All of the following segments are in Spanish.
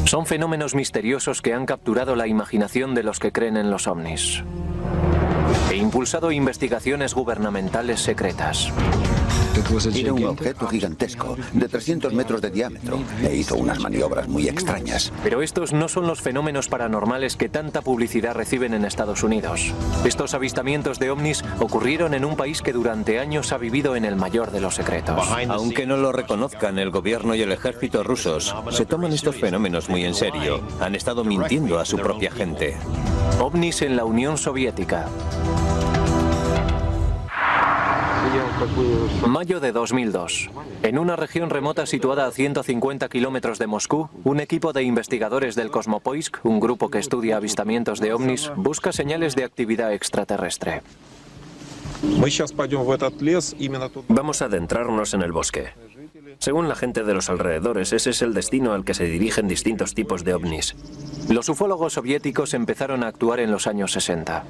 Son fenómenos misteriosos que han capturado la imaginación de los que creen en los ovnis e impulsado investigaciones gubernamentales secretas. Era un objeto gigantesco, de 300 metros de diámetro, e hizo unas maniobras muy extrañas. Pero estos no son los fenómenos paranormales que tanta publicidad reciben en Estados Unidos. Estos avistamientos de ovnis ocurrieron en un país que durante años ha vivido en el mayor de los secretos. Aunque no lo reconozcan, el gobierno y el ejército rusos se toman estos fenómenos muy en serio. Han estado mintiendo a su propia gente. OVNIs en la Unión Soviética. Mayo de 2002. En una región remota situada a 150 kilómetros de Moscú, un equipo de investigadores del Kosmopoisk, un grupo que estudia avistamientos de ovnis, busca señales de actividad extraterrestre. Vamos a adentrarnos en el bosque. Según la gente de los alrededores, ese es el destino al que se dirigen distintos tipos de ovnis. Los ufólogos soviéticos empezaron a actuar en los años 60.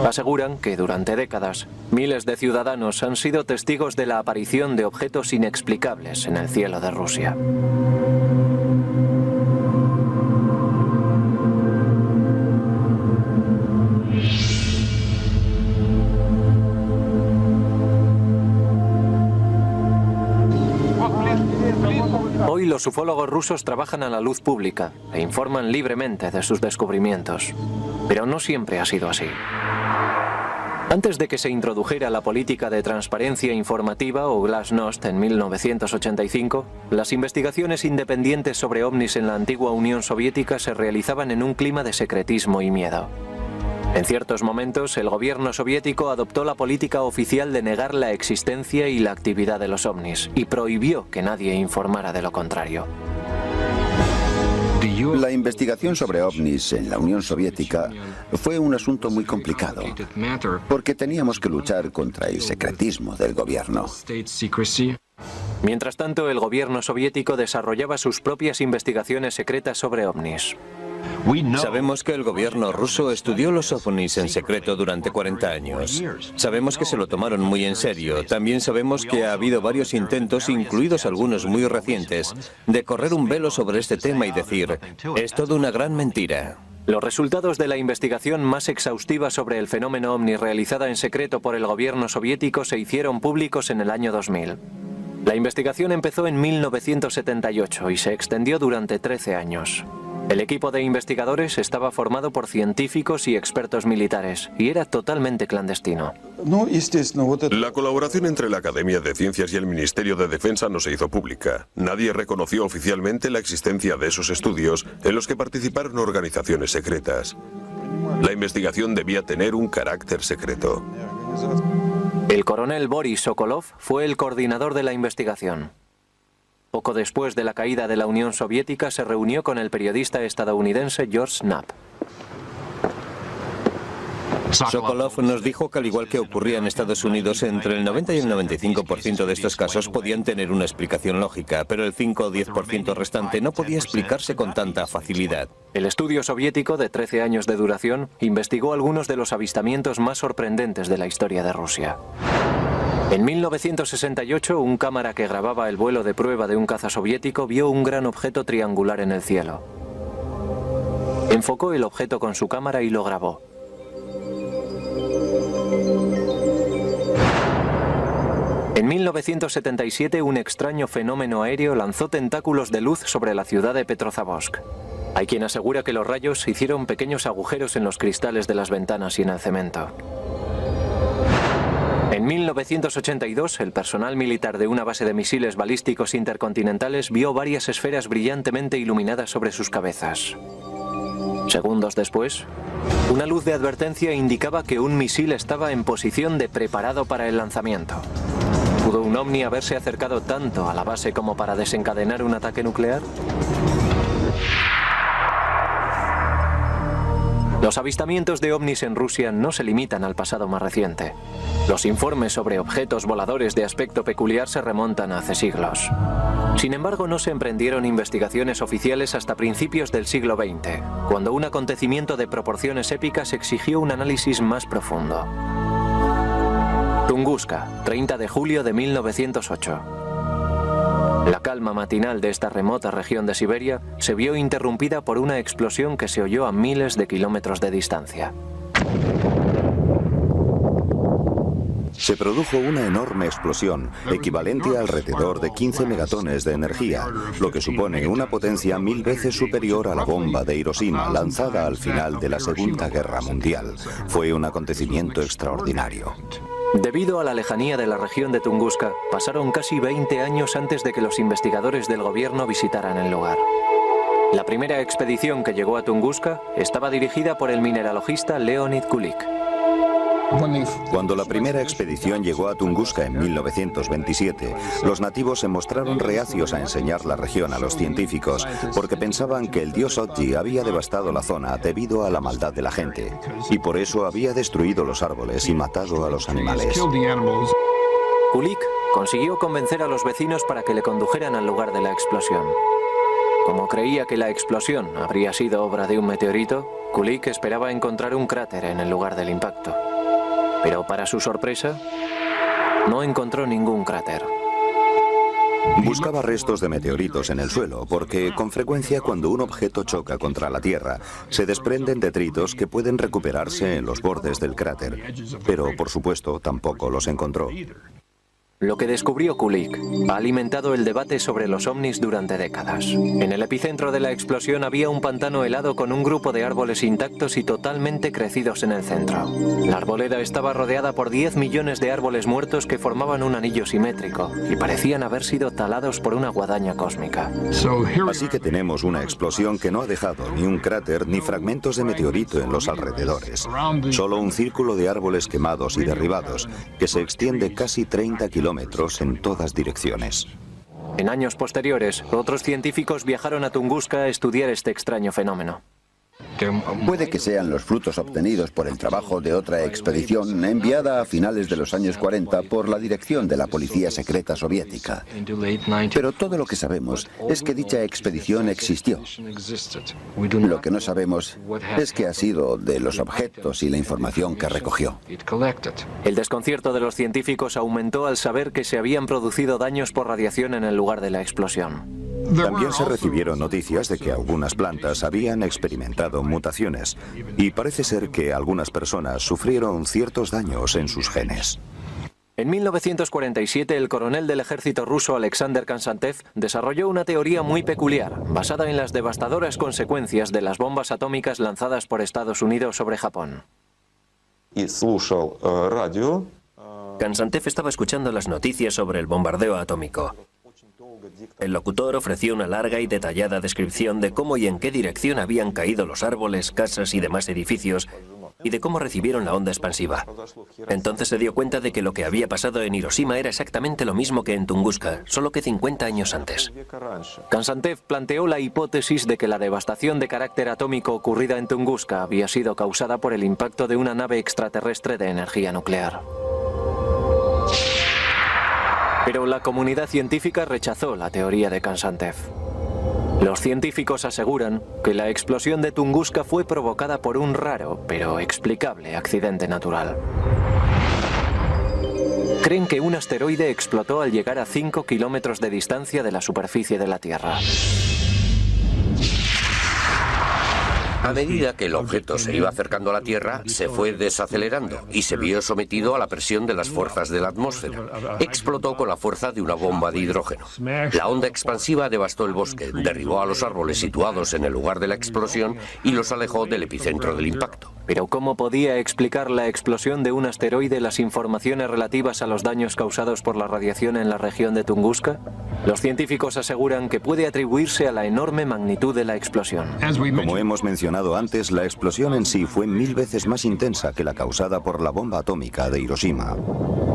Aseguran que durante décadas, miles de ciudadanos han sido testigos de la aparición de objetos inexplicables en el cielo de Rusia. Hoy los ufólogos rusos trabajan a la luz pública e informan libremente de sus descubrimientos. Pero no siempre ha sido así. Antes de que se introdujera la política de transparencia informativa o Glasnost en 1985, las investigaciones independientes sobre ovnis en la antigua Unión Soviética se realizaban en un clima de secretismo y miedo. En ciertos momentos, el gobierno soviético adoptó la política oficial de negar la existencia y la actividad de los ovnis y prohibió que nadie informara de lo contrario. La investigación sobre ovnis en la Unión Soviética fue un asunto muy complicado, porque teníamos que luchar contra el secretismo del gobierno. Mientras tanto, el gobierno soviético desarrollaba sus propias investigaciones secretas sobre ovnis. Sabemos que el gobierno ruso estudió los ovnis en secreto durante 40 años. Sabemos que se lo tomaron muy en serio. También sabemos que ha habido varios intentos, incluidos algunos muy recientes, de correr un velo sobre este tema y decir, es todo una gran mentira. Los resultados de la investigación más exhaustiva sobre el fenómeno ovni realizada en secreto por el gobierno soviético se hicieron públicos en el año 2000. La investigación empezó en 1978 y se extendió durante 13 años. El equipo de investigadores estaba formado por científicos y expertos militares y era totalmente clandestino. La colaboración entre la Academia de Ciencias y el Ministerio de Defensa no se hizo pública. Nadie reconoció oficialmente la existencia de esos estudios en los que participaron organizaciones secretas. La investigación debía tener un carácter secreto. El coronel Boris Sokolov fue el coordinador de la investigación. Poco después de la caída de la Unión Soviética se reunió con el periodista estadounidense George Knapp. Sokolov nos dijo que al igual que ocurría en Estados Unidos, entre el 90 y el 95% de estos casos podían tener una explicación lógica, pero el 5 o 10% restante no podía explicarse con tanta facilidad. El estudio soviético, de 13 años de duración, investigó algunos de los avistamientos más sorprendentes de la historia de Rusia. En 1968, un cámara que grababa el vuelo de prueba de un caza soviético vio un gran objeto triangular en el cielo. Enfocó el objeto con su cámara y lo grabó. En 1977, un extraño fenómeno aéreo lanzó tentáculos de luz sobre la ciudad de Petrozavodsk. Hay quien asegura que los rayos hicieron pequeños agujeros en los cristales de las ventanas y en el cemento. En 1982, el personal militar de una base de misiles balísticos intercontinentales vio varias esferas brillantemente iluminadas sobre sus cabezas. Segundos después, una luz de advertencia indicaba que un misil estaba en posición de preparado para el lanzamiento. ¿Pudo un ovni haberse acercado tanto a la base como para desencadenar un ataque nuclear? Los avistamientos de ovnis en Rusia no se limitan al pasado más reciente. Los informes sobre objetos voladores de aspecto peculiar se remontan a hace siglos. Sin embargo, no se emprendieron investigaciones oficiales hasta principios del siglo XX, cuando un acontecimiento de proporciones épicas exigió un análisis más profundo. Tunguska, 30 de julio de 1908. La calma matinal de esta remota región de Siberia se vio interrumpida por una explosión que se oyó a miles de kilómetros de distancia. Se produjo una enorme explosión, equivalente a alrededor de 15 megatones de energía, lo que supone una potencia 1000 veces superior a la bomba de Hiroshima lanzada al final de la Segunda Guerra Mundial. Fue un acontecimiento extraordinario. Debido a la lejanía de la región de Tunguska, pasaron casi 20 años antes de que los investigadores del gobierno visitaran el lugar. La primera expedición que llegó a Tunguska estaba dirigida por el mineralogista Leonid Kulik. Cuando la primera expedición llegó a Tunguska en 1927, los nativos se mostraron reacios a enseñar la región a los científicos porque pensaban que el dios Otji había devastado la zona debido a la maldad de la gente y por eso había destruido los árboles y matado a los animales. Kulik consiguió convencer a los vecinos para que le condujeran al lugar de la explosión. Como creía que la explosión habría sido obra de un meteorito, Kulik esperaba encontrar un cráter en el lugar del impacto. Pero para su sorpresa, no encontró ningún cráter. Buscaba restos de meteoritos en el suelo, porque con frecuencia cuando un objeto choca contra la Tierra, se desprenden detritos que pueden recuperarse en los bordes del cráter. Pero, por supuesto, tampoco los encontró. Lo que descubrió Kulik ha alimentado el debate sobre los ovnis durante décadas. En el epicentro de la explosión había un pantano helado con un grupo de árboles intactos y totalmente crecidos en el centro. La arboleda estaba rodeada por 10 millones de árboles muertos que formaban un anillo simétrico y parecían haber sido talados por una guadaña cósmica. Así que tenemos una explosión que no ha dejado ni un cráter ni fragmentos de meteorito en los alrededores. Solo un círculo de árboles quemados y derribados que se extiende casi 30 kilómetros en todas direcciones. En años posteriores, otros científicos viajaron a Tunguska a estudiar este extraño fenómeno. Puede que sean los frutos obtenidos por el trabajo de otra expedición enviada a finales de los años 40 por la dirección de la policía secreta soviética. Pero todo lo que sabemos es que dicha expedición existió. Lo que no sabemos es qué ha sido de los objetos y la información que recogió. El desconcierto de los científicos aumentó al saber que se habían producido daños por radiación en el lugar de la explosión. También se recibieron noticias de que algunas plantas habían experimentado mutaciones y parece ser que algunas personas sufrieron ciertos daños en sus genes. En 1947, el coronel del ejército ruso Alexander Konstantev desarrolló una teoría muy peculiar, basada en las devastadoras consecuencias de las bombas atómicas lanzadas por Estados Unidos sobre Japón. Konstantev estaba escuchando las noticias sobre el bombardeo atómico. El locutor ofreció una larga y detallada descripción de cómo y en qué dirección habían caído los árboles, casas y demás edificios, y de cómo recibieron la onda expansiva. Entonces se dio cuenta de que lo que había pasado en Hiroshima era exactamente lo mismo que en Tunguska, solo que 50 años antes. Konstantev planteó la hipótesis de que la devastación de carácter atómico ocurrida en Tunguska había sido causada por el impacto de una nave extraterrestre de energía nuclear. Pero la comunidad científica rechazó la teoría de Konstantev. Los científicos aseguran que la explosión de Tunguska fue provocada por un raro, pero explicable accidente natural. Creen que un asteroide explotó al llegar a 5 kilómetros de distancia de la superficie de la Tierra. A medida que el objeto se iba acercando a la Tierra, se fue desacelerando y se vio sometido a la presión de las fuerzas de la atmósfera. Explotó con la fuerza de una bomba de hidrógeno. La onda expansiva devastó el bosque, derribó a los árboles situados en el lugar de la explosión y los alejó del epicentro del impacto. Pero ¿cómo podía explicar la explosión de un asteroide las informaciones relativas a los daños causados por la radiación en la región de Tunguska? Los científicos aseguran que puede atribuirse a la enorme magnitud de la explosión. Como hemos mencionado antes, la explosión en sí fue 1000 veces más intensa que la causada por la bomba atómica de Hiroshima.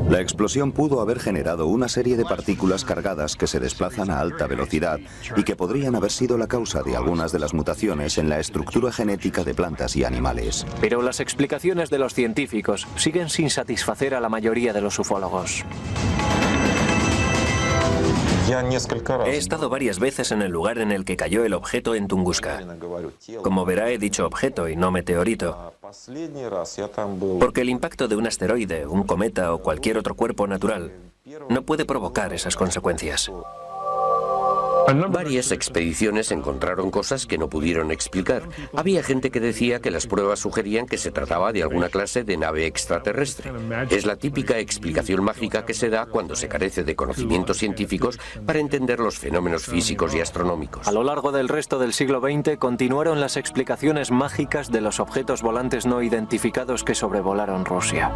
La explosión pudo haber generado una serie de partículas cargadas que se desplazan a alta velocidad y que podrían haber sido la causa de algunas de las mutaciones en la estructura genética de plantas y animales. Pero las explicaciones de los científicos siguen sin satisfacer a la mayoría de los ufólogos. He estado varias veces en el lugar en el que cayó el objeto en Tunguska. Como verá, he dicho objeto y no meteorito, porque el impacto de un asteroide, un cometa o cualquier otro cuerpo natural no puede provocar esas consecuencias. Varias expediciones encontraron cosas que no pudieron explicar. Había gente que decía que las pruebas sugerían que se trataba de alguna clase de nave extraterrestre. Es la típica explicación mágica que se da cuando se carece de conocimientos científicos para entender los fenómenos físicos y astronómicos. A lo largo del resto del siglo XX continuaron las explicaciones mágicas de los objetos volantes no identificados que sobrevolaron Rusia.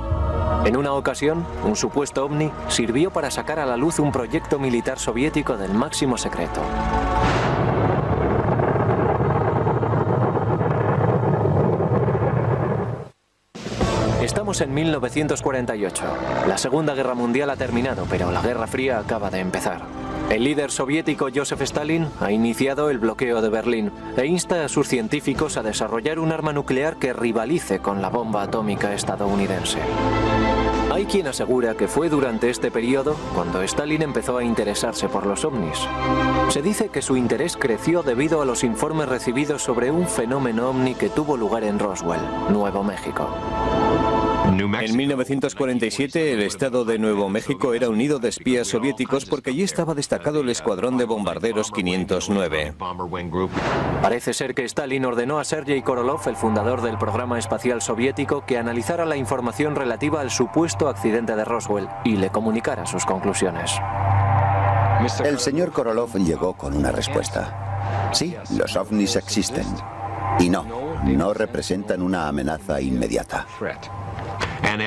En una ocasión, un supuesto ovni sirvió para sacar a la luz un proyecto militar soviético del máximo secreto. Estamos en 1948. La Segunda Guerra Mundial ha terminado, pero la Guerra Fría acaba de empezar. El líder soviético Joseph Stalin ha iniciado el bloqueo de Berlín e insta a sus científicos a desarrollar un arma nuclear que rivalice con la bomba atómica estadounidense. Hay quien asegura que fue durante este periodo cuando Stalin empezó a interesarse por los ovnis. Se dice que su interés creció debido a los informes recibidos sobre un fenómeno ovni que tuvo lugar en Roswell, Nuevo México. En 1947 el estado de Nuevo México era un nido de espías soviéticos porque allí estaba destacado el escuadrón de bombarderos 509. Parece ser que Stalin ordenó a Sergei Korolev, el fundador del programa espacial soviético, que analizara la información relativa al supuesto accidente de Roswell y le comunicara sus conclusiones. El señor Korolev llegó con una respuesta. Sí, los ovnis existen. Y no representan una amenaza inmediata.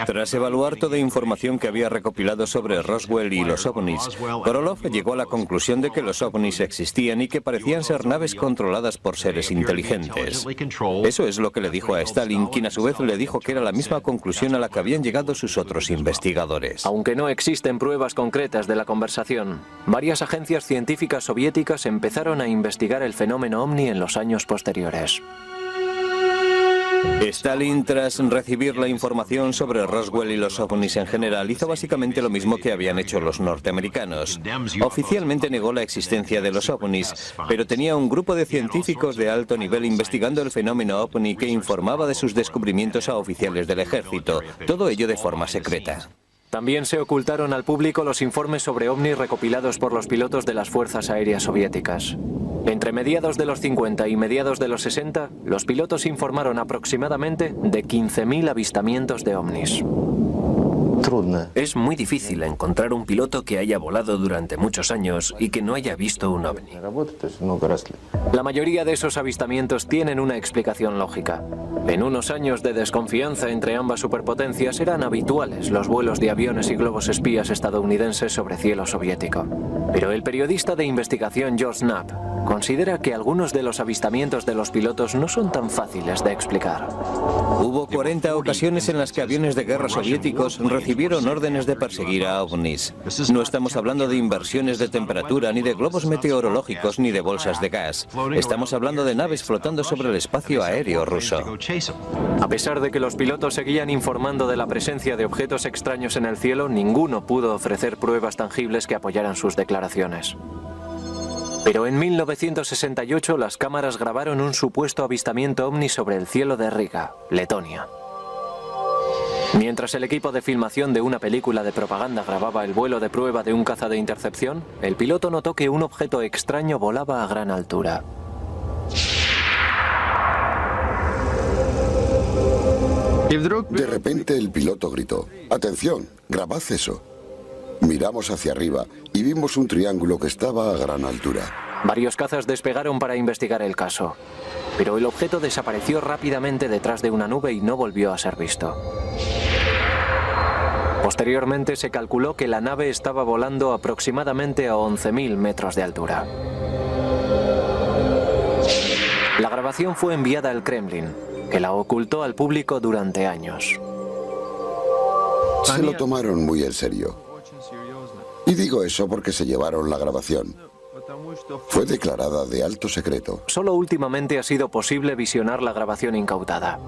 Tras evaluar toda información que había recopilado sobre Roswell y los ovnis, Korolev llegó a la conclusión de que los ovnis existían y que parecían ser naves controladas por seres inteligentes. Eso es lo que le dijo a Stalin, quien a su vez le dijo que era la misma conclusión a la que habían llegado sus otros investigadores. Aunque no existen pruebas concretas de la conversación, varias agencias científicas soviéticas empezaron a investigar el fenómeno ovni en los años posteriores. Stalin, tras recibir la información sobre Roswell y los ovnis en general, hizo básicamente lo mismo que habían hecho los norteamericanos. Oficialmente negó la existencia de los ovnis, pero tenía un grupo de científicos de alto nivel investigando el fenómeno ovni que informaba de sus descubrimientos a oficiales del ejército, todo ello de forma secreta. También se ocultaron al público los informes sobre ovnis recopilados por los pilotos de las fuerzas aéreas soviéticas. Entre mediados de los 50 y mediados de los 60, los pilotos informaron aproximadamente de 15.000 avistamientos de ovnis. Es muy difícil encontrar un piloto que haya volado durante muchos años y que no haya visto un ovni. La mayoría de esos avistamientos tienen una explicación lógica. En unos años de desconfianza entre ambas superpotencias eran habituales los vuelos de aviones y globos espías estadounidenses sobre cielo soviético. Pero el periodista de investigación George Knapp considera que algunos de los avistamientos de los pilotos no son tan fáciles de explicar. Hubo 40 ocasiones en las que aviones de guerra soviéticos recibieron órdenes de perseguir a ovnis. No estamos hablando de inversiones de temperatura, ni de globos meteorológicos, ni de bolsas de gas. Estamos hablando de naves flotando sobre el espacio aéreo ruso. A pesar de que los pilotos seguían informando de la presencia de objetos extraños en el cielo, ninguno pudo ofrecer pruebas tangibles que apoyaran sus declaraciones. Pero en 1968 las cámaras grabaron un supuesto avistamiento ovni sobre el cielo de Riga, Letonia. Mientras el equipo de filmación de una película de propaganda grababa el vuelo de prueba de un caza de intercepción, el piloto notó que un objeto extraño volaba a gran altura. De repente el piloto gritó: «¡Atención! ¡Grabad eso!». Miramos hacia arriba y vimos un triángulo que estaba a gran altura. Varios cazas despegaron para investigar el caso, pero el objeto desapareció rápidamente detrás de una nube y no volvió a ser visto. Posteriormente se calculó que la nave estaba volando aproximadamente a 11.000 metros de altura. La grabación fue enviada al Kremlin, que la ocultó al público durante años. Se lo tomaron muy en serio. Y digo eso porque se llevaron la grabación. Fue declarada de alto secreto. Solo últimamente ha sido posible visionar la grabación incautada.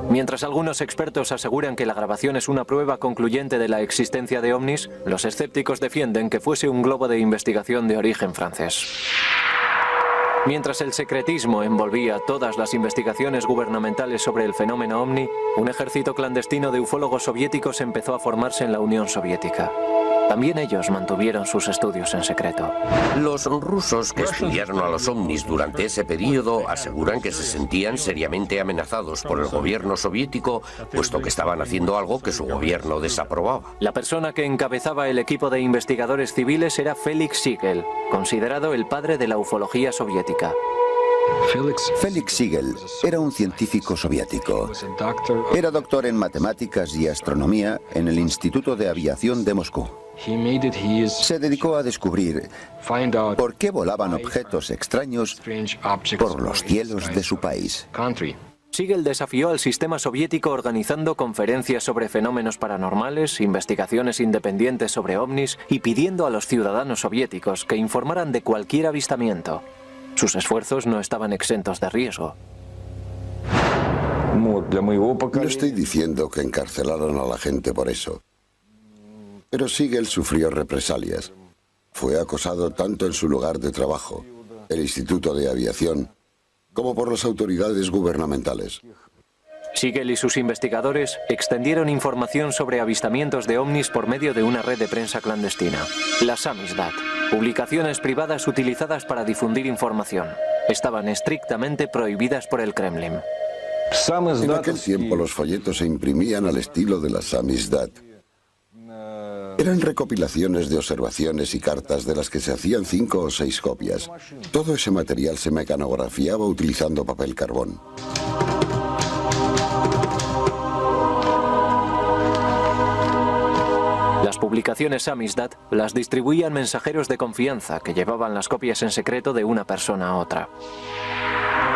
Mientras algunos expertos aseguran que la grabación es una prueba concluyente de la existencia de ovnis, los escépticos defienden que fuese un globo de investigación de origen francés. Mientras el secretismo envolvía todas las investigaciones gubernamentales sobre el fenómeno ovni, un ejército clandestino de ufólogos soviéticos empezó a formarse en la Unión Soviética. También ellos mantuvieron sus estudios en secreto. Los rusos que estudiaron a los ovnis durante ese periodo aseguran que se sentían seriamente amenazados por el gobierno soviético, puesto que estaban haciendo algo que su gobierno desaprobaba. La persona que encabezaba el equipo de investigadores civiles era Felix Siegel, considerado el padre de la ufología soviética. Felix Siegel era un científico soviético. Era doctor en matemáticas y astronomía en el Instituto de Aviación de Moscú. Se dedicó a descubrir por qué volaban objetos extraños por los cielos de su país. Siegel desafió al sistema soviético organizando conferencias sobre fenómenos paranormales, investigaciones independientes sobre ovnis y pidiendo a los ciudadanos soviéticos que informaran de cualquier avistamiento. Sus esfuerzos no estaban exentos de riesgo. No estoy diciendo que encarcelaron a la gente por eso, pero Siegel sufrió represalias. Fue acosado tanto en su lugar de trabajo, el Instituto de Aviación, como por las autoridades gubernamentales. Siegel y sus investigadores extendieron información sobre avistamientos de ovnis por medio de una red de prensa clandestina, la Samizdat. Publicaciones privadas utilizadas para difundir información. Estaban estrictamente prohibidas por el Kremlin. En aquel tiempo los folletos se imprimían al estilo de la Samizdat. Eran recopilaciones de observaciones y cartas de las que se hacían 5 o 6 copias. Todo ese material se mecanografiaba utilizando papel carbón. Las publicaciones Samizdat las distribuían mensajeros de confianza que llevaban las copias en secreto de una persona a otra.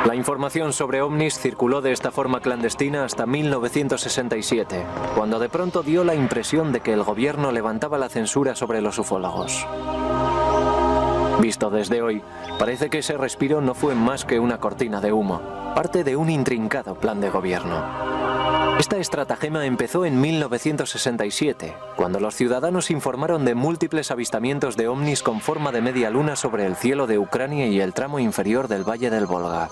La información sobre ovnis circuló de esta forma clandestina hasta 1967, cuando de pronto dio la impresión de que el gobierno levantaba la censura sobre los ufólogos. Visto desde hoy, parece que ese respiro no fue más que una cortina de humo, parte de un intrincado plan de gobierno. Esta estratagema empezó en 1967, cuando los ciudadanos informaron de múltiples avistamientos de ovnis con forma de media luna sobre el cielo de Ucrania y el tramo inferior del Valle del Volga.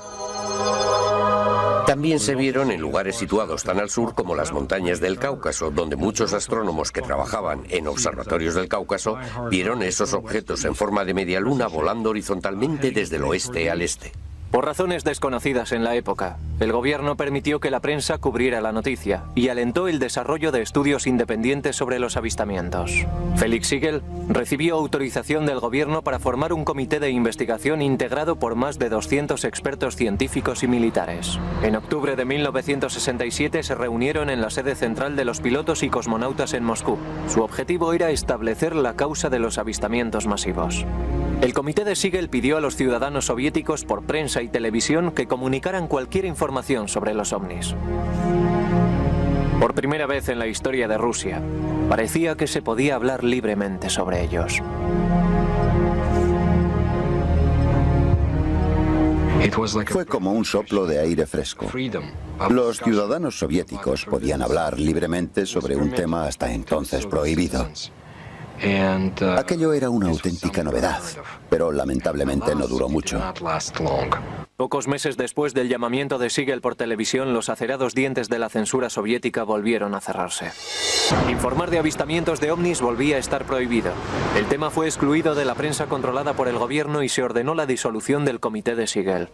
También se vieron en lugares situados tan al sur como las montañas del Cáucaso, donde muchos astrónomos que trabajaban en observatorios del Cáucaso vieron esos objetos en forma de media luna volando horizontalmente desde el oeste al este. Por razones desconocidas en la época, el gobierno permitió que la prensa cubriera la noticia y alentó el desarrollo de estudios independientes sobre los avistamientos. Felix Siegel recibió autorización del gobierno para formar un comité de investigación integrado por más de 200 expertos científicos y militares. En octubre de 1967 se reunieron en la sede central de los pilotos y cosmonautas en Moscú. Su objetivo era establecer la causa de los avistamientos masivos. El comité de Siegel pidió a los ciudadanos soviéticos por prensa y televisión que comunicaran cualquier información sobre los ovnis. Por primera vez en la historia de Rusia, parecía que se podía hablar libremente sobre ellos. Fue como un soplo de aire fresco. Los ciudadanos soviéticos podían hablar libremente sobre un tema hasta entonces prohibido. Aquello era una auténtica novedad, pero lamentablemente no duró mucho. Pocos meses después del llamamiento de Siegel por televisión, los acerados dientes de la censura soviética volvieron a cerrarse. Informar de avistamientos de ovnis volvía a estar prohibido. El tema fue excluido de la prensa controlada por el gobierno y se ordenó la disolución del comité de Siegel.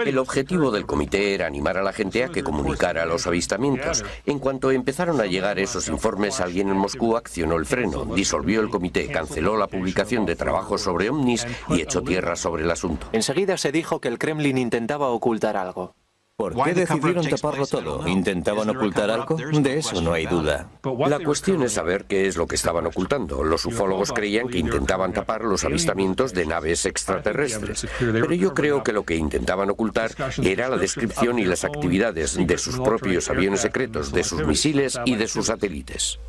El objetivo del comité era animar a la gente a que comunicara los avistamientos. En cuanto empezaron a llegar esos informes, alguien en Moscú accionó el freno, disolvió el comité, canceló la publicación de trabajos sobre ovnis y echó tierra sobre el asunto. Enseguida se dijo que el Kremlin intentaba ocultar algo. ¿Por qué decidieron taparlo todo? ¿Intentaban ocultar algo? De eso no hay duda. La cuestión es saber qué es lo que estaban ocultando. Los ufólogos creían que intentaban tapar los avistamientos de naves extraterrestres. Pero yo creo que lo que intentaban ocultar era la descripción y las actividades de sus propios aviones secretos, de sus misiles y de sus satélites.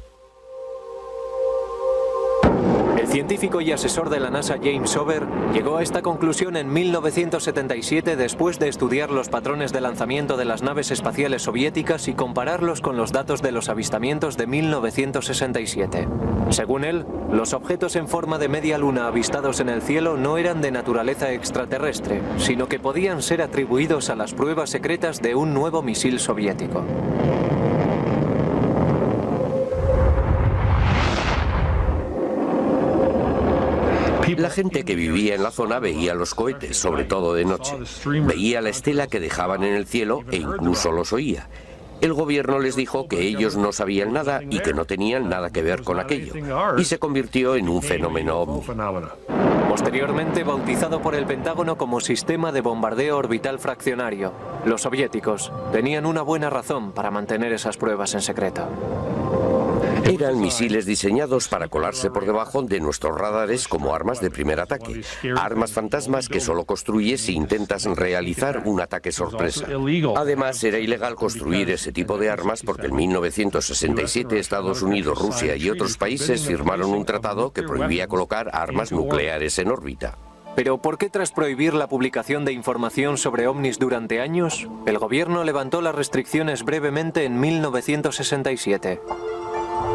El científico y asesor de la NASA James Ober llegó a esta conclusión en 1977 después de estudiar los patrones de lanzamiento de las naves espaciales soviéticas y compararlos con los datos de los avistamientos de 1967. Según él, los objetos en forma de media luna avistados en el cielo no eran de naturaleza extraterrestre, sino que podían ser atribuidos a las pruebas secretas de un nuevo misil soviético. La gente que vivía en la zona veía los cohetes, sobre todo de noche. Veía la estela que dejaban en el cielo e incluso los oía. El gobierno les dijo que ellos no sabían nada y que no tenían nada que ver con aquello, y se convirtió en un fenómeno ovni. Posteriormente bautizado por el Pentágono como Sistema de Bombardeo Orbital Fraccionario, los soviéticos tenían una buena razón para mantener esas pruebas en secreto. Eran misiles diseñados para colarse por debajo de nuestros radares como armas de primer ataque, armas fantasmas que solo construyes si intentas realizar un ataque sorpresa. Además, era ilegal construir ese tipo de armas porque en 1967 Estados Unidos, Rusia y otros países firmaron un tratado que prohibía colocar armas nucleares en órbita. Pero ¿por qué tras prohibir la publicación de información sobre ovnis durante años, el gobierno levantó las restricciones brevemente en 1967?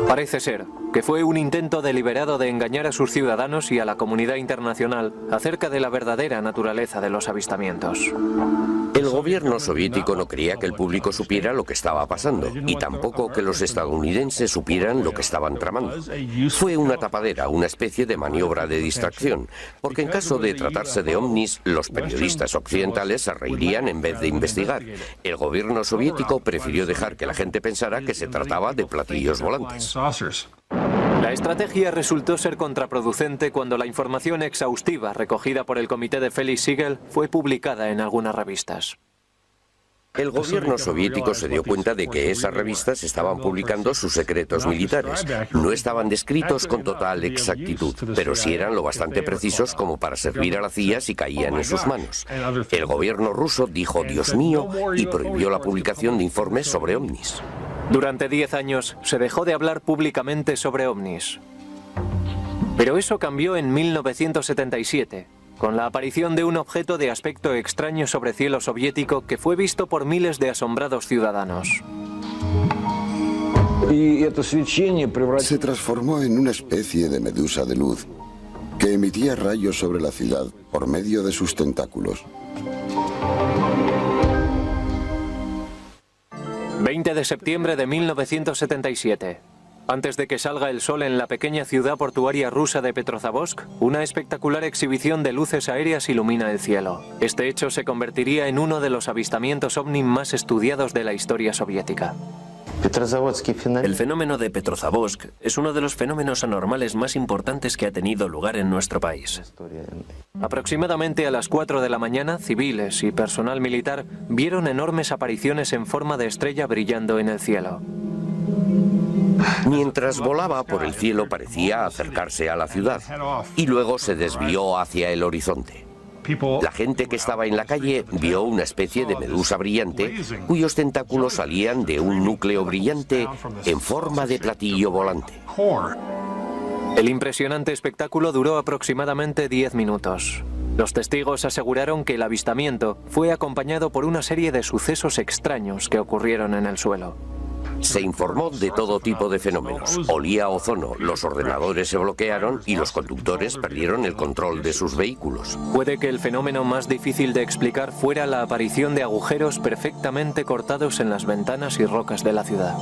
Parece ser que fue un intento deliberado de engañar a sus ciudadanos y a la comunidad internacional acerca de la verdadera naturaleza de los avistamientos. El gobierno soviético no quería que el público supiera lo que estaba pasando y tampoco que los estadounidenses supieran lo que estaban tramando. Fue una tapadera, una especie de maniobra de distracción, porque en caso de tratarse de ovnis, los periodistas occidentales se reirían en vez de investigar. El gobierno soviético prefirió dejar que la gente pensara que se trataba de platillos volantes. La estrategia resultó ser contraproducente cuando la información exhaustiva recogida por el comité de Felix Siegel fue publicada en algunas revistas. El gobierno soviético se dio cuenta de que esas revistas estaban publicando sus secretos militares. No estaban descritos con total exactitud, pero sí eran lo bastante precisos como para servir a la CIA si caían en sus manos. El gobierno ruso dijo «Dios mío» y prohibió la publicación de informes sobre ovnis. Durante 10 años se dejó de hablar públicamente sobre ovnis. Pero eso cambió en 1977, con la aparición de un objeto de aspecto extraño sobre cielo soviético que fue visto por miles de asombrados ciudadanos. Se transformó en una especie de medusa de luz que emitía rayos sobre la ciudad por medio de sus tentáculos. 20 de septiembre de 1977. Antes de que salga el sol en la pequeña ciudad portuaria rusa de Petrozavodsk, una espectacular exhibición de luces aéreas ilumina el cielo. Este hecho se convertiría en uno de los avistamientos ovni más estudiados de la historia soviética. El fenómeno de Petrozavodsk es uno de los fenómenos anormales más importantes que ha tenido lugar en nuestro país. Aproximadamente a las 4 de la mañana, civiles y personal militar vieron enormes apariciones en forma de estrella brillando en el cielo. Mientras volaba por el cielo parecía acercarse a la ciudad y luego se desvió hacia el horizonte. La gente que estaba en la calle vio una especie de medusa brillante cuyos tentáculos salían de un núcleo brillante en forma de platillo volante. El impresionante espectáculo duró aproximadamente 10 minutos. Los testigos aseguraron que el avistamiento fue acompañado por una serie de sucesos extraños que ocurrieron en el suelo. Se informó de todo tipo de fenómenos. Olía a ozono, los ordenadores se bloquearon y los conductores perdieron el control de sus vehículos. Puede que el fenómeno más difícil de explicar fuera la aparición de agujeros perfectamente cortados en las ventanas y rocas de la ciudad.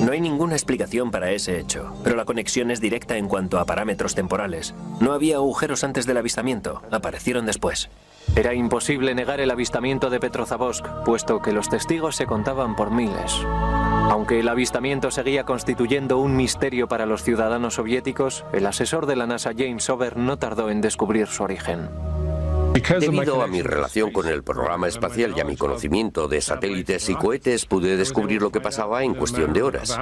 No hay ninguna explicación para ese hecho, pero la conexión es directa en cuanto a parámetros temporales. No había agujeros antes del avistamiento, aparecieron después. Era imposible negar el avistamiento de Petrozavodsk, puesto que los testigos se contaban por miles. Aunque el avistamiento seguía constituyendo un misterio para los ciudadanos soviéticos, el asesor de la NASA James Ober no tardó en descubrir su origen. Debido a mi relación con el programa espacial y a mi conocimiento de satélites y cohetes, pude descubrir lo que pasaba en cuestión de horas.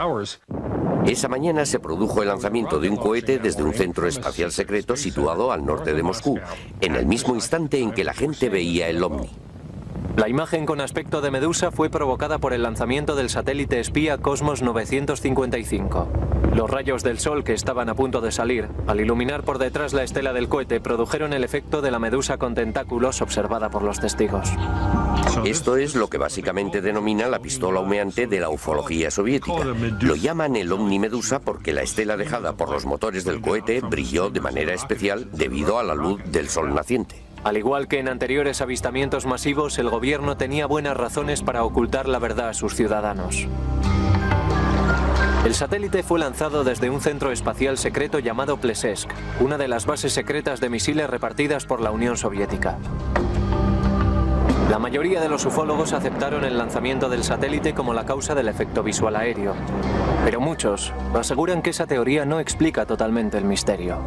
Esa mañana se produjo el lanzamiento de un cohete desde un centro espacial secreto situado al norte de Moscú, en el mismo instante en que la gente veía el ovni. La imagen con aspecto de medusa fue provocada por el lanzamiento del satélite espía Cosmos 955. Los rayos del sol que estaban a punto de salir, al iluminar por detrás la estela del cohete, produjeron el efecto de la medusa con tentáculos observada por los testigos. Esto es lo que básicamente denomina la pistola humeante de la ufología soviética. Lo llaman el ovni medusa porque la estela dejada por los motores del cohete brilló de manera especial debido a la luz del sol naciente. Al igual que en anteriores avistamientos masivos, el gobierno tenía buenas razones para ocultar la verdad a sus ciudadanos. El satélite fue lanzado desde un centro espacial secreto llamado Plesetsk, una de las bases secretas de misiles repartidas por la Unión Soviética. La mayoría de los ufólogos aceptaron el lanzamiento del satélite como la causa del efecto visual aéreo, pero muchos aseguran que esa teoría no explica totalmente el misterio.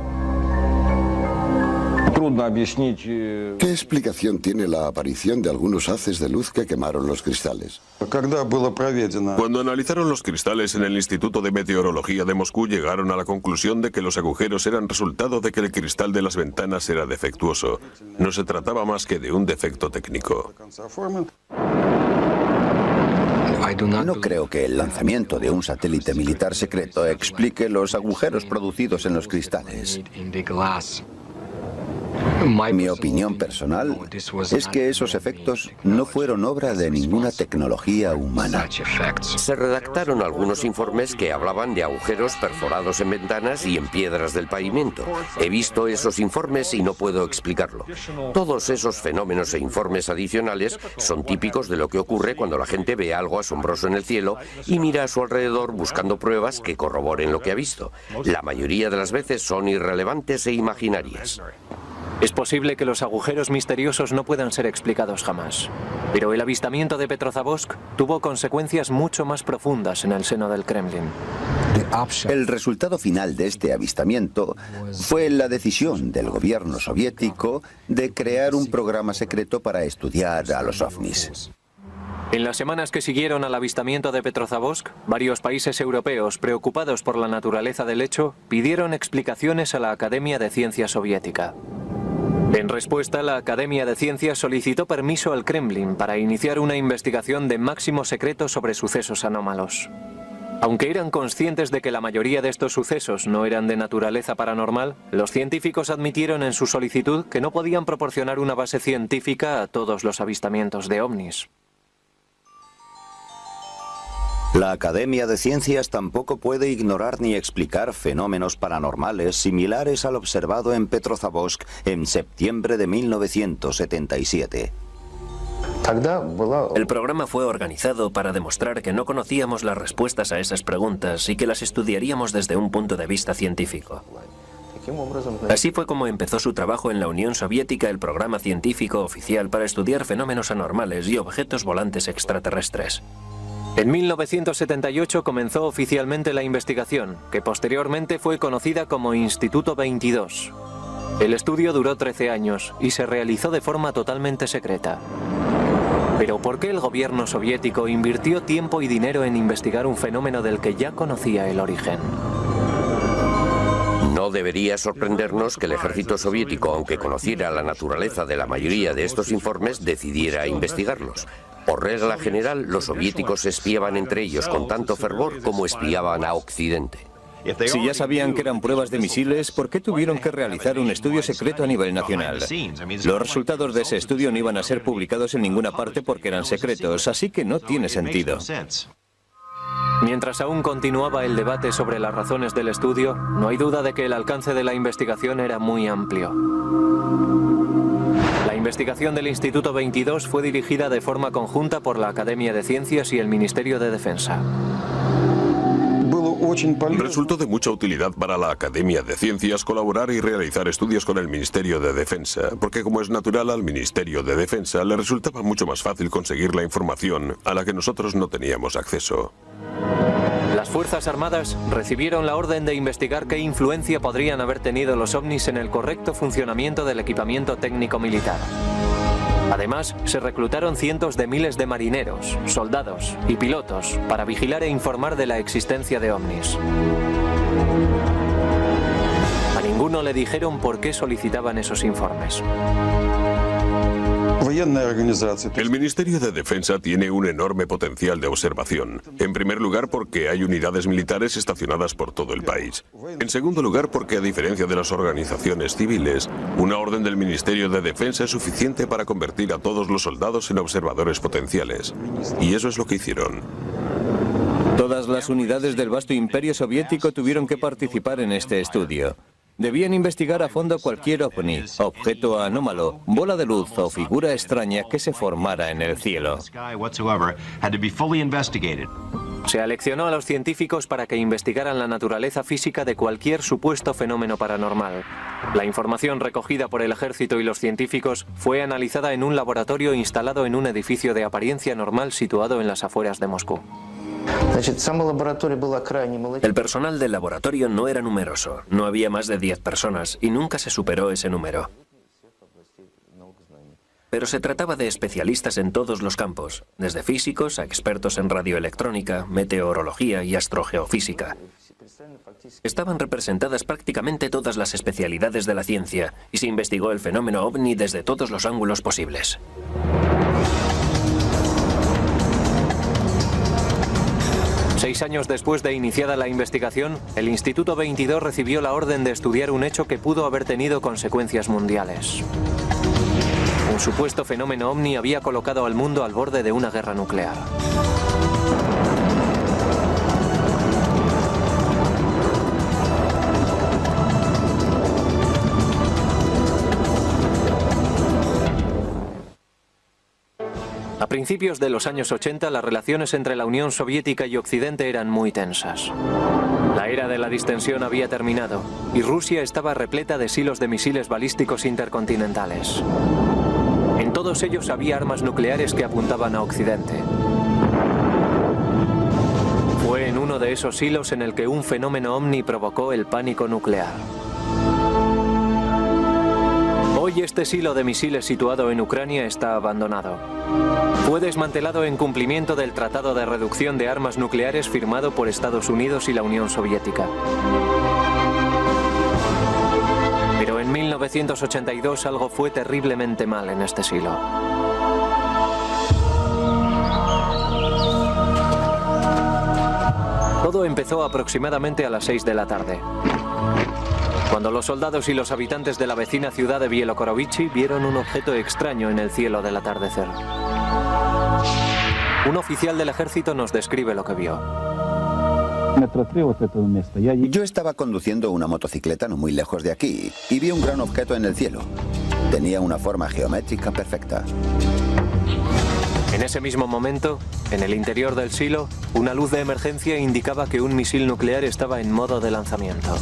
¿Qué explicación tiene la aparición de algunos haces de luz que quemaron los cristales? Cuando analizaron los cristales en el Instituto de Meteorología de Moscú, llegaron a la conclusión de que los agujeros eran resultado de que el cristal de las ventanas era defectuoso. No se trataba más que de un defecto técnico. No creo que el lanzamiento de un satélite militar secreto explique los agujeros producidos en los cristales. Mi opinión personal es que esos efectos no fueron obra de ninguna tecnología humana. Se redactaron algunos informes que hablaban de agujeros perforados en ventanas y en piedras del pavimento. He visto esos informes y no puedo explicarlo. Todos esos fenómenos e informes adicionales son típicos de lo que ocurre cuando la gente ve algo asombroso en el cielo y mira a su alrededor buscando pruebas que corroboren lo que ha visto. La mayoría de las veces son irrelevantes e imaginarias. Es posible que los agujeros misteriosos no puedan ser explicados jamás, pero el avistamiento de Petrozavodsk tuvo consecuencias mucho más profundas en el seno del Kremlin. El resultado final de este avistamiento fue la decisión del gobierno soviético de crear un programa secreto para estudiar a los ovnis. En las semanas que siguieron al avistamiento de Petrozavodsk, varios países europeos, preocupados por la naturaleza del hecho, pidieron explicaciones a la Academia de Ciencias Soviética. En respuesta, la Academia de Ciencias solicitó permiso al Kremlin para iniciar una investigación de máximo secreto sobre sucesos anómalos. Aunque eran conscientes de que la mayoría de estos sucesos no eran de naturaleza paranormal, los científicos admitieron en su solicitud que no podían proporcionar una base científica a todos los avistamientos de ovnis. La Academia de Ciencias tampoco puede ignorar ni explicar fenómenos paranormales similares al observado en Petrozavodsk en septiembre de 1977. El programa fue organizado para demostrar que no conocíamos las respuestas a esas preguntas y que las estudiaríamos desde un punto de vista científico. Así fue como empezó su trabajo en la Unión Soviética el programa científico oficial para estudiar fenómenos anormales y objetos volantes extraterrestres. En 1978 comenzó oficialmente la investigación, que posteriormente fue conocida como Instituto 22. El estudio duró 13 años y se realizó de forma totalmente secreta. Pero ¿por qué el gobierno soviético invirtió tiempo y dinero en investigar un fenómeno del que ya conocía el origen? No debería sorprendernos que el ejército soviético, aunque conociera la naturaleza de la mayoría de estos informes, decidiera investigarlos. Por regla general, los soviéticos espiaban entre ellos con tanto fervor como espiaban a Occidente. Si ya sabían que eran pruebas de misiles, ¿por qué tuvieron que realizar un estudio secreto a nivel nacional? Los resultados de ese estudio no iban a ser publicados en ninguna parte porque eran secretos, así que no tiene sentido. Mientras aún continuaba el debate sobre las razones del estudio, no hay duda de que el alcance de la investigación era muy amplio. La investigación del Instituto 22 fue dirigida de forma conjunta por la Academia de Ciencias y el Ministerio de Defensa. Resultó de mucha utilidad para la Academia de Ciencias colaborar y realizar estudios con el Ministerio de Defensa, porque como es natural, al Ministerio de Defensa le resultaba mucho más fácil conseguir la información a la que nosotros no teníamos acceso. Las Fuerzas Armadas recibieron la orden de investigar qué influencia podrían haber tenido los ovnis en el correcto funcionamiento del equipamiento técnico militar. Además, se reclutaron cientos de miles de marineros, soldados y pilotos para vigilar e informar de la existencia de ovnis. A ninguno le dijeron por qué solicitaban esos informes. El Ministerio de Defensa tiene un enorme potencial de observación. En primer lugar, porque hay unidades militares estacionadas por todo el país. En segundo lugar, porque a diferencia de las organizaciones civiles, una orden del Ministerio de Defensa es suficiente para convertir a todos los soldados en observadores potenciales. Y eso es lo que hicieron. Todas las unidades del vasto imperio soviético tuvieron que participar en este estudio. Debían investigar a fondo cualquier ovni, objeto anómalo, bola de luz o figura extraña que se formara en el cielo. Se aleccionó a los científicos para que investigaran la naturaleza física de cualquier supuesto fenómeno paranormal. La información recogida por el ejército y los científicos fue analizada en un laboratorio instalado en un edificio de apariencia normal situado en las afueras de Moscú. El personal del laboratorio no era numeroso, no había más de 10 personas y nunca se superó ese número. Pero se trataba de especialistas en todos los campos, desde físicos a expertos en radioelectrónica, meteorología y astrogeofísica. Estaban representadas prácticamente todas las especialidades de la ciencia y se investigó el fenómeno ovni desde todos los ángulos posibles. Seis años después de iniciada la investigación, el Instituto 22 recibió la orden de estudiar un hecho que pudo haber tenido consecuencias mundiales. Un supuesto fenómeno ovni había colocado al mundo al borde de una guerra nuclear. A principios de los años 80, las relaciones entre la Unión Soviética y Occidente eran muy tensas. La era de la distensión había terminado y Rusia estaba repleta de silos de misiles balísticos intercontinentales. En todos ellos había armas nucleares que apuntaban a Occidente. Fue en uno de esos silos en el que un fenómeno ovni provocó el pánico nuclear. Hoy este silo de misiles situado en Ucrania está abandonado. Fue desmantelado en cumplimiento del Tratado de Reducción de Armas Nucleares firmado por Estados Unidos y la Unión Soviética. Pero en 1982 algo fue terriblemente mal en este silo. Todo empezó aproximadamente a las 6 de la tarde, cuando los soldados y los habitantes de la vecina ciudad de Bielorukrovich vieron un objeto extraño en el cielo del atardecer. Un oficial del ejército nos describe lo que vio. Yo estaba conduciendo una motocicleta no muy lejos de aquí y vi un gran objeto en el cielo. Tenía una forma geométrica perfecta. En ese mismo momento, en el interior del silo, una luz de emergencia indicaba que un misil nuclear estaba en modo de lanzamiento.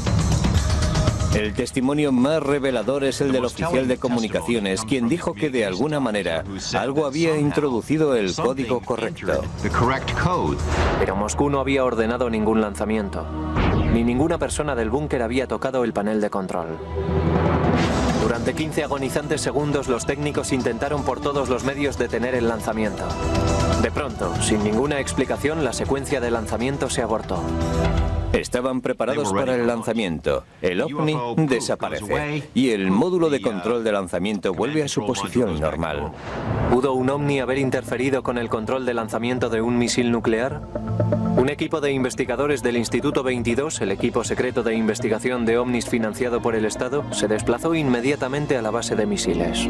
El testimonio más revelador es el del oficial de comunicaciones, quien dijo que de alguna manera algo había introducido el código correcto. Pero Moscú no había ordenado ningún lanzamiento, ni ninguna persona del búnker había tocado el panel de control. Durante 15 agonizantes segundos los técnicos intentaron por todos los medios detener el lanzamiento. De pronto, sin ninguna explicación, la secuencia de lanzamiento se abortó. Estaban preparados para el lanzamiento. El ovni desaparece y el módulo de control de lanzamiento vuelve a su posición normal. ¿Pudo un ovni haber interferido con el control de lanzamiento de un misil nuclear? Un equipo de investigadores del Instituto 22, el equipo secreto de investigación de ovnis financiado por el Estado, se desplazó inmediatamente a la base de misiles.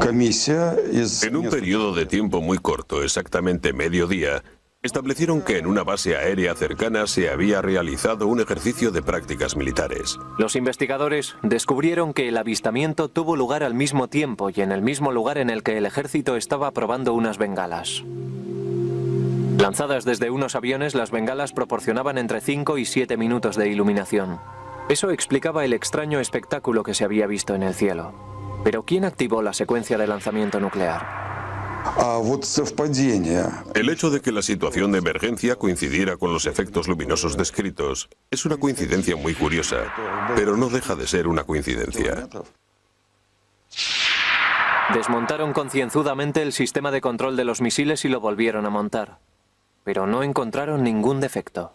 En un periodo de tiempo muy corto, exactamente mediodía, establecieron que en una base aérea cercana se había realizado un ejercicio de prácticas militares. Los investigadores descubrieron que el avistamiento tuvo lugar al mismo tiempo y en el mismo lugar en el que el ejército estaba probando unas bengalas. Lanzadas desde unos aviones, las bengalas proporcionaban entre 5 y 7 minutos de iluminación. Eso explicaba el extraño espectáculo que se había visto en el cielo. Pero ¿quién activó la secuencia de lanzamiento nuclear? El hecho de que la situación de emergencia coincidiera con los efectos luminosos descritos es una coincidencia muy curiosa, pero no deja de ser una coincidencia. Desmontaron concienzudamente el sistema de control de los misiles y lo volvieron a montar, pero no encontraron ningún defecto.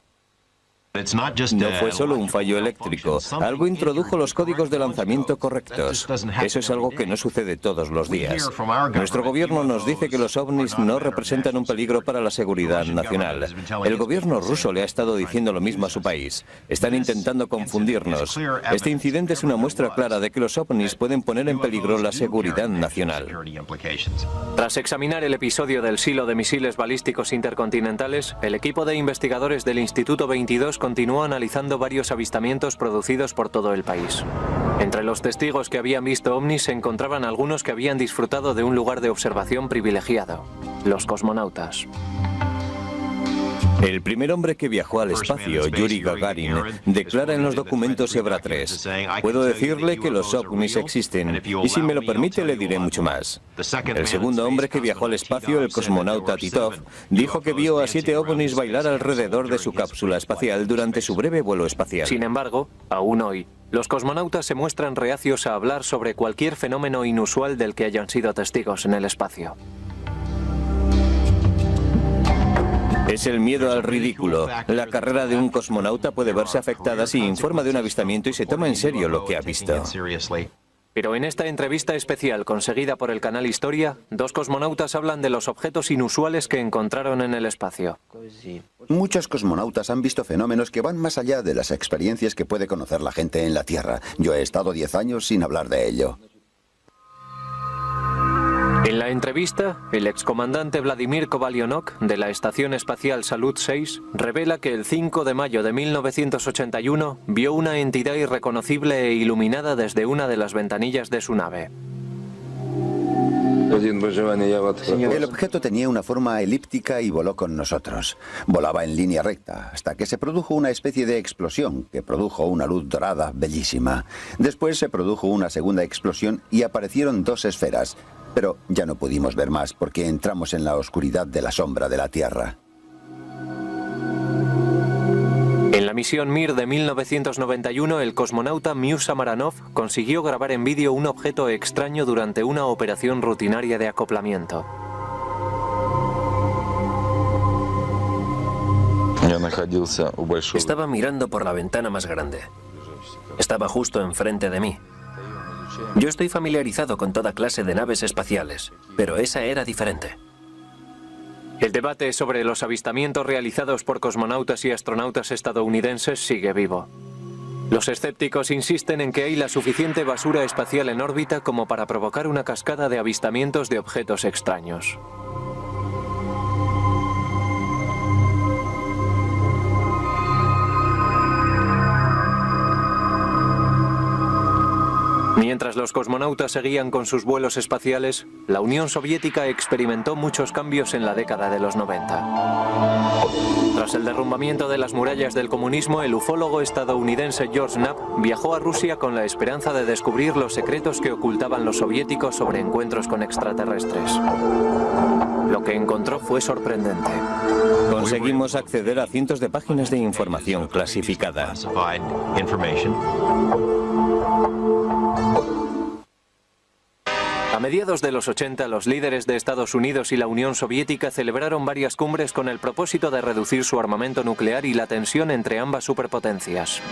No fue solo un fallo eléctrico, algo introdujo los códigos de lanzamiento correctos. Eso es algo que no sucede todos los días. Nuestro gobierno nos dice que los ovnis no representan un peligro para la seguridad nacional. El gobierno ruso le ha estado diciendo lo mismo a su país. Están intentando confundirnos. Este incidente es una muestra clara de que los ovnis pueden poner en peligro la seguridad nacional. Tras examinar el episodio del silo de misiles balísticos intercontinentales, el equipo de investigadores del Instituto 22 continuó analizando varios avistamientos producidos por todo el país. Entre los testigos que habían visto ovnis se encontraban algunos que habían disfrutado de un lugar de observación privilegiado, los cosmonautas. El primer hombre que viajó al espacio, Yuri Gagarin, declara en los documentos EBRA 3: puedo decirle que los ovnis existen, y si me lo permite le diré mucho más. El segundo hombre que viajó al espacio, el cosmonauta Titov, dijo que vio a 7 ovnis bailar alrededor de su cápsula espacial durante su breve vuelo espacial. Sin embargo, aún hoy, los cosmonautas se muestran reacios a hablar sobre cualquier fenómeno inusual del que hayan sido testigos en el espacio. Es el miedo al ridículo. La carrera de un cosmonauta puede verse afectada si informa de un avistamiento y se toma en serio lo que ha visto. Pero en esta entrevista especial conseguida por el canal Historia, 2 cosmonautas hablan de los objetos inusuales que encontraron en el espacio. Muchos cosmonautas han visto fenómenos que van más allá de las experiencias que puede conocer la gente en la Tierra. Yo he estado 10 años sin hablar de ello. En la entrevista, el excomandante Vladimir Kovalyonok, de la Estación Espacial Salyut 6, revela que el 5 de mayo de 1981 vio una entidad irreconocible e iluminada desde una de las ventanillas de su nave. El objeto tenía una forma elíptica y voló con nosotros. Volaba en línea recta, hasta que se produjo una especie de explosión que produjo una luz dorada bellísima. Después se produjo una segunda explosión y aparecieron 2 esferas. Pero ya no pudimos ver más porque entramos en la oscuridad de la sombra de la Tierra. En la misión Mir de 1991, el cosmonauta Miusa Maranov consiguió grabar en vídeo un objeto extraño durante una operación rutinaria de acoplamiento. Estaba mirando por la ventana más grande. Estaba justo enfrente de mí. Yo estoy familiarizado con toda clase de naves espaciales, pero esa era diferente. El debate sobre los avistamientos realizados por cosmonautas y astronautas estadounidenses sigue vivo. Los escépticos insisten en que hay la suficiente basura espacial en órbita como para provocar una cascada de avistamientos de objetos extraños. Mientras los cosmonautas seguían con sus vuelos espaciales, la Unión Soviética experimentó muchos cambios en la década de los 90. Tras el derrumbamiento de las murallas del comunismo, el ufólogo estadounidense George Knapp viajó a Rusia con la esperanza de descubrir los secretos que ocultaban los soviéticos sobre encuentros con extraterrestres. Lo que encontró fue sorprendente. Conseguimos acceder a cientos de páginas de información clasificada. A mediados de los 80, los líderes de Estados Unidos y la Unión Soviética celebraron varias cumbres con el propósito de reducir su armamento nuclear y la tensión entre ambas superpotencias.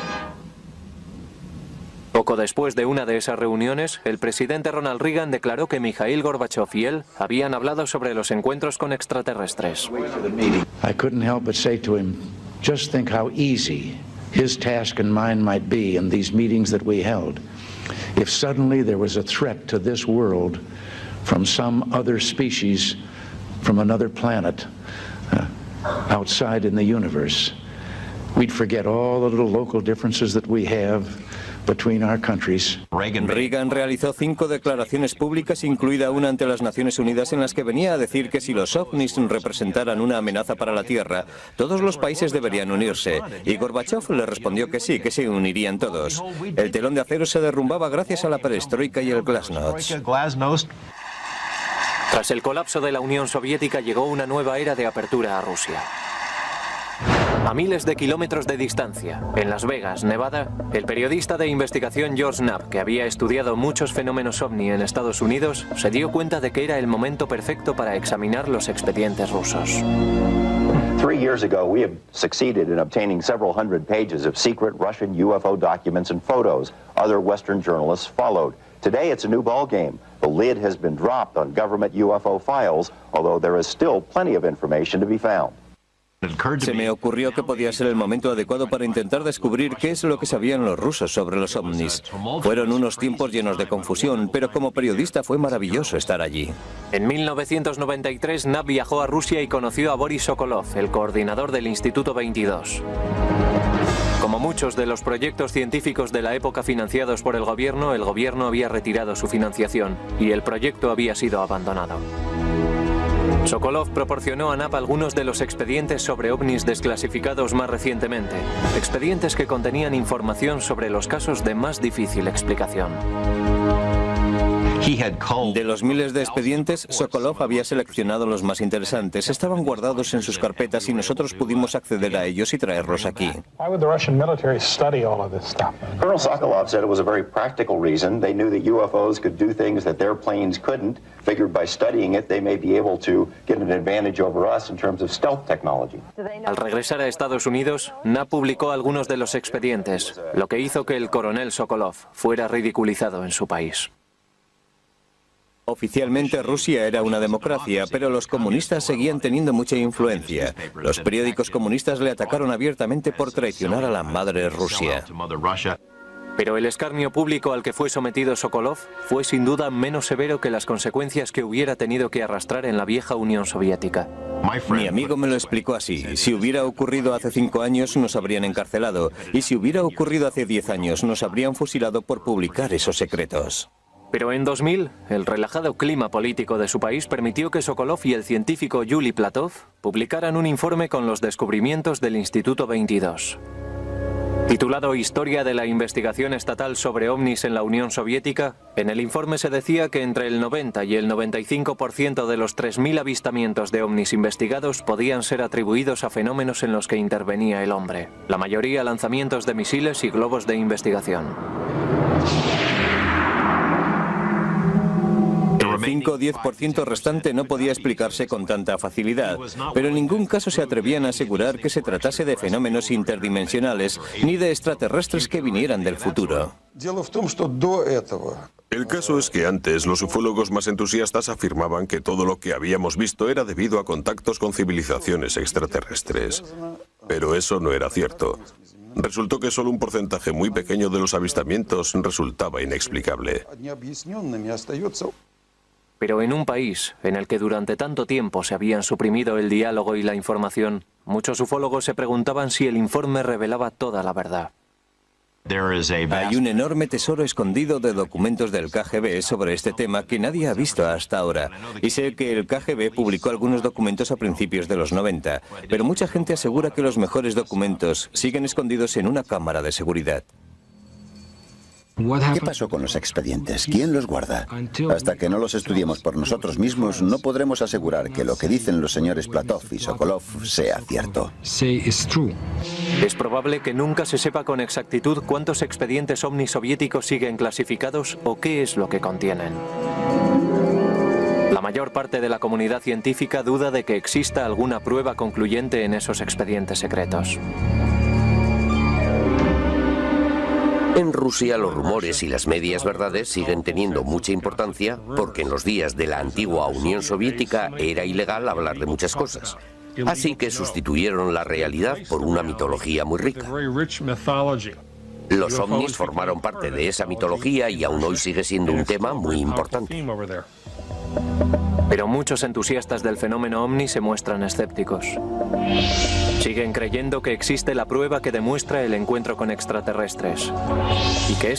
Poco después de una de esas reuniones, el presidente Ronald Reagan declaró que Mikhail Gorbachev y él habían hablado sobre los encuentros con extraterrestres. I couldn't help but say to him, just think how easy his task and mine might be in these meetings that we held. If suddenly there was a threat to this world from some other species, from another planet, outside in the universe, we'd forget all the little local differences that we have between our countries. Reagan realizó 5 declaraciones públicas, incluida una ante las Naciones Unidas, en las que venía a decir que si los ovnis representaran una amenaza para la Tierra, todos los países deberían unirse. Y Gorbachev le respondió que sí, que se unirían todos. El telón de acero se derrumbaba gracias a la perestroika y el glasnost. Tras el colapso de la Unión Soviética llegó una nueva era de apertura a Rusia. A miles de kilómetros de distancia, en Las Vegas, Nevada, el periodista de investigación George Knapp, que había estudiado muchos fenómenos ovni en Estados Unidos, se dio cuenta de que era el momento perfecto para examinar los expedientes rusos. 3 years ago, we have succeeded in obtaining several hundred pages of secret Russian UFO documents and photos. Other Western journalists followed. Today, it's a new ballgame. The lid has been dropped on government UFO files, although there is still plenty of information to be found. Se me ocurrió que podía ser el momento adecuado para intentar descubrir qué es lo que sabían los rusos sobre los ovnis. Fueron unos tiempos llenos de confusión, pero como periodista fue maravilloso estar allí. En 1993, Knapp viajó a Rusia y conoció a Boris Sokolov, el coordinador del Instituto 22. Como muchos de los proyectos científicos de la época financiados por el gobierno había retirado su financiación y el proyecto había sido abandonado. Sokolov proporcionó a NAP algunos de los expedientes sobre ovnis desclasificados más recientemente, expedientes que contenían información sobre los casos de más difícil explicación. De los miles de expedientes, Sokolov había seleccionado los más interesantes. Estaban guardados en sus carpetas y nosotros pudimos acceder a ellos y traerlos aquí. Colonel Sokolov said it was a very practical reason. They knew that UFOs could do things that their planes couldn't. Figured by studying it, they may be able to get an advantage over us in terms of stealth technology. Al regresar a Estados Unidos, NAP publicó algunos de los expedientes, lo que hizo que el coronel Sokolov fuera ridiculizado en su país. Oficialmente Rusia era una democracia, pero los comunistas seguían teniendo mucha influencia. Los periódicos comunistas le atacaron abiertamente por traicionar a la madre Rusia. Pero el escarnio público al que fue sometido Sokolov fue sin duda menos severo que las consecuencias que hubiera tenido que arrastrar en la vieja Unión Soviética. Mi amigo me lo explicó así: si hubiera ocurrido hace 5 años nos habrían encarcelado, y si hubiera ocurrido hace 10 años nos habrían fusilado por publicar esos secretos. Pero en 2000, el relajado clima político de su país permitió que Sokolov y el científico Yuli Platov publicaran un informe con los descubrimientos del Instituto 22. Titulado Historia de la investigación estatal sobre ovnis en la Unión Soviética, en el informe se decía que entre el 90 y el 95% de los 3.000 avistamientos de ovnis investigados podían ser atribuidos a fenómenos en los que intervenía el hombre, la mayoría lanzamientos de misiles y globos de investigación. El 5 o 10% restante no podía explicarse con tanta facilidad, pero en ningún caso se atrevían a asegurar que se tratase de fenómenos interdimensionales ni de extraterrestres que vinieran del futuro. El caso es que antes los ufólogos más entusiastas afirmaban que todo lo que habíamos visto era debido a contactos con civilizaciones extraterrestres. Pero eso no era cierto. Resultó que solo un porcentaje muy pequeño de los avistamientos resultaba inexplicable. Pero en un país en el que durante tanto tiempo se habían suprimido el diálogo y la información, muchos ufólogos se preguntaban si el informe revelaba toda la verdad. Hay un enorme tesoro escondido de documentos del KGB sobre este tema que nadie ha visto hasta ahora. Y sé que el KGB publicó algunos documentos a principios de los 90, pero mucha gente asegura que los mejores documentos siguen escondidos en una cámara de seguridad. ¿Qué pasó con los expedientes? ¿Quién los guarda? Hasta que no los estudiemos por nosotros mismos, no podremos asegurar que lo que dicen los señores Platov y Sokolov sea cierto. Es probable que nunca se sepa con exactitud cuántos expedientes ovni soviéticos siguen clasificados o qué es lo que contienen. La mayor parte de la comunidad científica duda de que exista alguna prueba concluyente en esos expedientes secretos. En Rusia los rumores y las medias verdades siguen teniendo mucha importancia porque en los días de la antigua Unión Soviética era ilegal hablar de muchas cosas. Así que sustituyeron la realidad por una mitología muy rica. Los ovnis formaron parte de esa mitología y aún hoy sigue siendo un tema muy importante. Pero muchos entusiastas del fenómeno ovni se muestran escépticos. Siguen creyendo que existe la prueba que demuestra el encuentro con extraterrestres y que